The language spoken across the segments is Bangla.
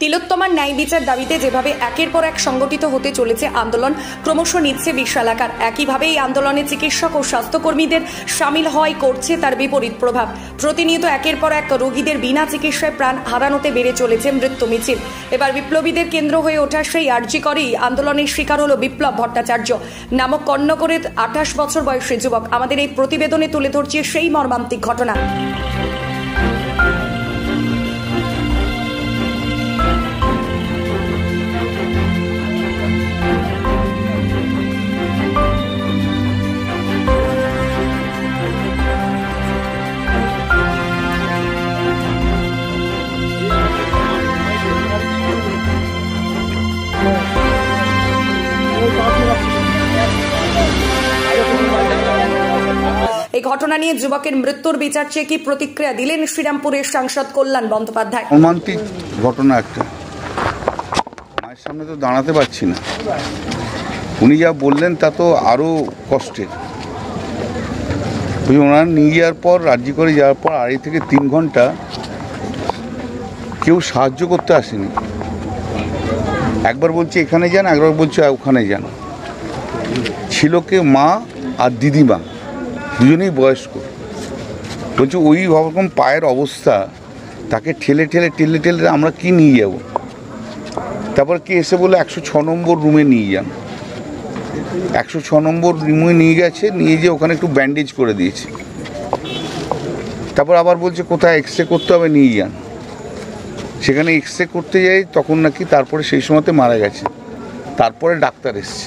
তিলোত্তমার ন্যায় বিচার দাবিতে যেভাবে একের পর এক সংগঠিত হতে চলেছে আন্দোলন ক্রমশ নিচ্ছে বিশাল আকার। একইভাবে এই আন্দোলনে চিকিৎসক ও স্বাস্থ্যকর্মীদের সামিল হওয়াই করছে তার বিপরীত প্রভাব। প্রতিনিয়ত একের পর এক রোগীদের বিনা চিকিৎসায় প্রাণ হারানোতে বেড়ে চলেছে মৃত্যু মিছিল। এবার বিপ্লবীদের কেন্দ্র হয়ে ওঠা সেই আরজি করেই আন্দোলনের শিকার হলো বিপ্লব ভট্টাচার্য নামক কর্ণগরের 28 বছর বয়সী যুবক। আমাদের এই প্রতিবেদনে তুলে ধরছে সেই মর্মান্তিক ঘটনা। এই ঘটনা নিয়ে যুবকের মৃত্যুর বিচার চেয়ে কি প্রতিক্রিয়া দিলেন শ্রীরামপুরের সাংসদ কল্যাণ বন্দ্যোপাধ্যায়। রোমান্টিক ঘটনা একটা, মায়ের সামনে তো দাঁড়াতে পারছি না। উনি যা বললেন তা তো আরো কষ্টের। ওনার নিয়ে যাওয়ার পর, রাজি করে যাওয়ার পর 2.5 থেকে 3 ঘন্টা কেউ সাহায্য করতে আসেনি। একবার বলছে এখানে যান, একবার বলছে ওখানে যান। ছিল কে মা আর দিদিমা, দুজনেই বয়স্ক। বলছে ওই রকম পায়ের অবস্থা, তাকে ঠেলে ঠেলে আমরা কি নিয়ে যাব। তারপর কে এসে বলে 106 নম্বর রুমে নিয়ে যান। 106 নম্বর রুমে নিয়ে গেছে, নিয়ে যেয়ে ওখানে একটু ব্যান্ডেজ করে দিয়েছে। তারপর আবার বলছে কোথায় এক্সরে করতে হবে, নিয়ে যান। সেখানে এক্সরে করতে যাই, তখন নাকি তারপরে সেই সময়তে মারা গেছে। তারপরে ডাক্তার এসছে।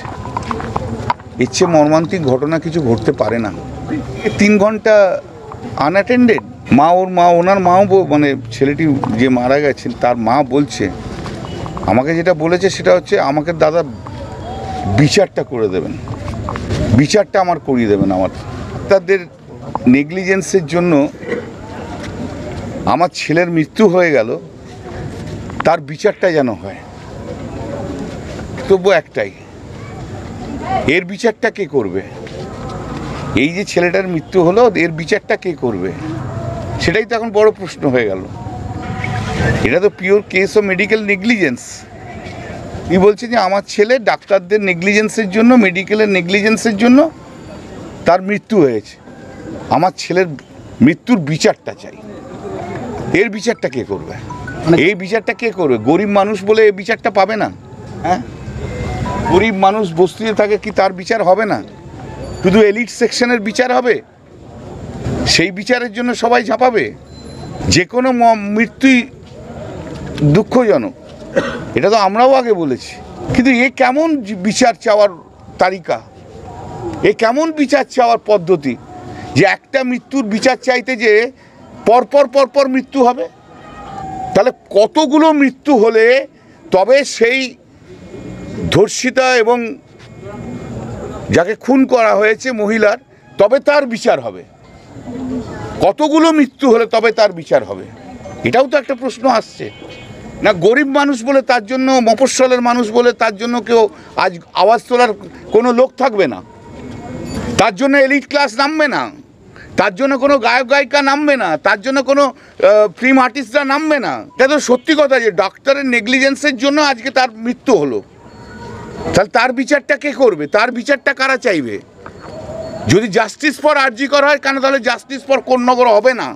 এর চেয়ে মর্মান্তিক ঘটনা কিছু ঘটতে পারে না। 3 ঘন্টা আনঅ্যাটেন্ডেড। ওনার মাও মানে ছেলেটি যে মারা গেছেন তার মা বলছে, আমাকে যেটা বলেছে সেটা হচ্ছে আমাকে দাদা বিচারটা করে দেবেন, বিচারটা আমার করিয়ে দেবেন। আমার তাদের নেগলিজেন্সের জন্য আমার ছেলের মৃত্যু হয়ে গেল, তার বিচারটা যেন হয়। তবু একটাই, এর বিচারটা কে করবে? এই যে ছেলেটার মৃত্যু হলো, এর বিচারটা কে করবে? সেটাই তো এখন বড় প্রশ্ন হয়ে গেল। এটা তো pure case of medical negligence. উনি বলছে যে আমার ছেলে ডাক্তারদের নেগলিজেন্সের জন্য, মেডিকেলের নেগলিজেন্সের জন্য তার মৃত্যু হয়েছে। আমার ছেলের মৃত্যুর বিচারটা চাই। এর বিচারটা কে করবে? এই বিচারটা কে করবে? গরিব মানুষ বলে এই বিচারটা পাবে না? হ্যাঁ, গরিব মানুষ বস্তিতে থাকে, কি তার বিচার হবে না? শুধু এলিট সেকশনের বিচার হবে? সেই বিচারের জন্য সবাই ঝাঁপাবে? যে কোনো মৃত্যুই দুঃখজনক, এটা তো আমরাও আগে বলেছি। কিন্তু এ কেমন বিচার চাওয়ার তালিকা, এ কেমন বিচার চাওয়ার পদ্ধতি যে একটা মৃত্যুর বিচার চাইতে যে পরপর মৃত্যু হবে? তাহলে কতগুলো মৃত্যু হলে তবে সেই ধর্ষিতা এবং যাকে খুন করা হয়েছে মহিলার, তবে তার বিচার হবে? কতগুলো মৃত্যু হলে তবে তার বিচার হবে? এটাও তো একটা প্রশ্ন আসছে না। গরিব মানুষ বলে তার জন্য, মফস্বলের মানুষ বলে তার জন্য কেউ আজ আওয়াজ তোলার কোনো লোক থাকবে না? তার জন্য এলিট ক্লাস নামবে না? তার জন্য কোনো গায়ক গায়িকা নামবে না? তার জন্য কোনো ফিল্ম আর্টিস্টরা নামবে না? এটা তো সত্যি কথা যে ডাক্তারের নেগলিজেন্সের জন্য আজকে তার মৃত্যু হলো। তাহলে তার বিচারটা কে করবে? তার বিচারটা কারা চাইবে? যদি জাস্টিস ফর আরজি করা হয় কেন, তাহলে জাস্টিস ফর কর্ণগর হবে না?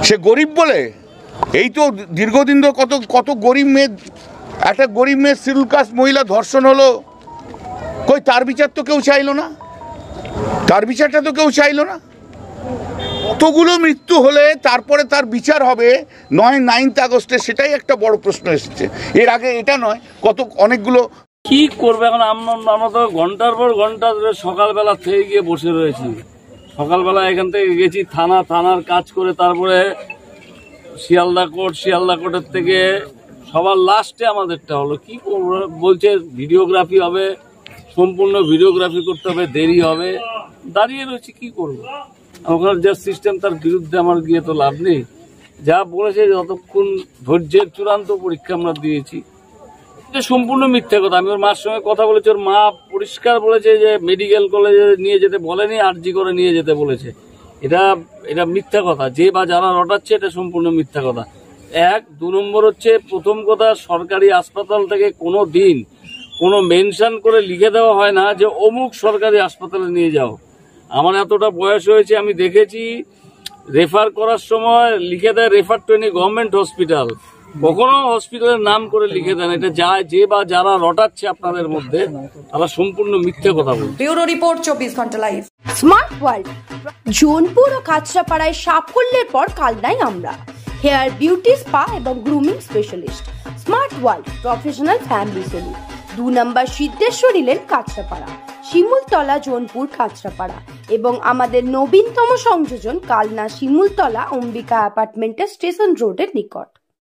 সে গরিব বলে? এই তো দীর্ঘদিন ধরে কত গরিব মেয়ে, একটা গরিব মেয়ে শিডিউল কাস্ট মহিলা ধর্ষণ হলো, কই তার বিচার তো কেউ চাইলো না? তার বিচারটা তো কেউ চাইলো না। কতগুলো মৃত্যু হলে তারপরে তার বিচার হবে 9th আগস্টে, সেটাই একটা বড় প্রশ্ন এসেছে। এর আগে এটা নয়, অনেকগুলো কি করবে এখন? আমরা তো ঘন্টার পর ঘন্টা ধরে সকালবেলা থেকে গিয়ে বসে রয়েছি। সকালবেলা এখান থেকে গেছি থানার কাজ করে, তারপরে শিয়ালদা কোর্টের থেকে সবার লাস্টে আমাদেরটা হলো। কি করবো? বলছে ভিডিওগ্রাফি হবে, সম্পূর্ণ ভিডিওগ্রাফি করতে হবে, দেরি হবে। দাঁড়িয়ে রয়েছি, কি করবো? ওখানে যা সিস্টেম, তার বিরুদ্ধে আমার গিয়ে তো লাভ নেই। যা বলেছে যতক্ষণ ধৈর্যের চূড়ান্ত পরীক্ষা আমরা দিয়েছি, এটা সম্পূর্ণ মিথ্যা কথা। আমি ওর মার সঙ্গে কথা বলেছি, ওর মা পরিষ্কার বলেছে যে মেডিকেল কলেজে নিয়ে যেতে বলেনি, আরজি করে নিয়ে যেতে বলেছে। এটা মিথ্যা কথা। যে বা যারা রটাচ্ছে এটা সম্পূর্ণ মিথ্যা কথা। দু নম্বর হচ্ছে, প্রথম কথা, সরকারি হাসপাতাল থেকে কোনো দিন কোনো মেনশন করে লিখে দেওয়া হয় না যে অমুক সরকারি হাসপাতালে নিয়ে যাও। আমার এতটা বয়স হয়েছে, আমি দেখেছি রেফার করার সময় লিখে দেয় refer to any government hospital, কখনো হসপিটালের নাম করে লিখে দেন। এটা যে বা যারা রটাচ্ছে আপনাদের মধ্যে, তারা সম্পূর্ণ মিথ্যে কথা বলছে। ব্যুরো রিপোর্ট, 24 ঘন্টা লাইভ। স্মার্ট ওয়ার্ল্ড, জোনপুর ও কাঁচরাপাড়ায় সাফল্যের পর কালনায় আমরা। হেয়ার বিউটি, স্পা এবং grooming specialist. Smart world professional family salon, 2 number Siddheshwari lane, Kanchrapara, Shimultala, Jonpur, Kanchrapara এবং আমাদের নবীনতম সংযোজন কালনা শিমুলতলা অম্বিকা অ্যাপার্টমেন্টের স্টেশন রোডের নিকট।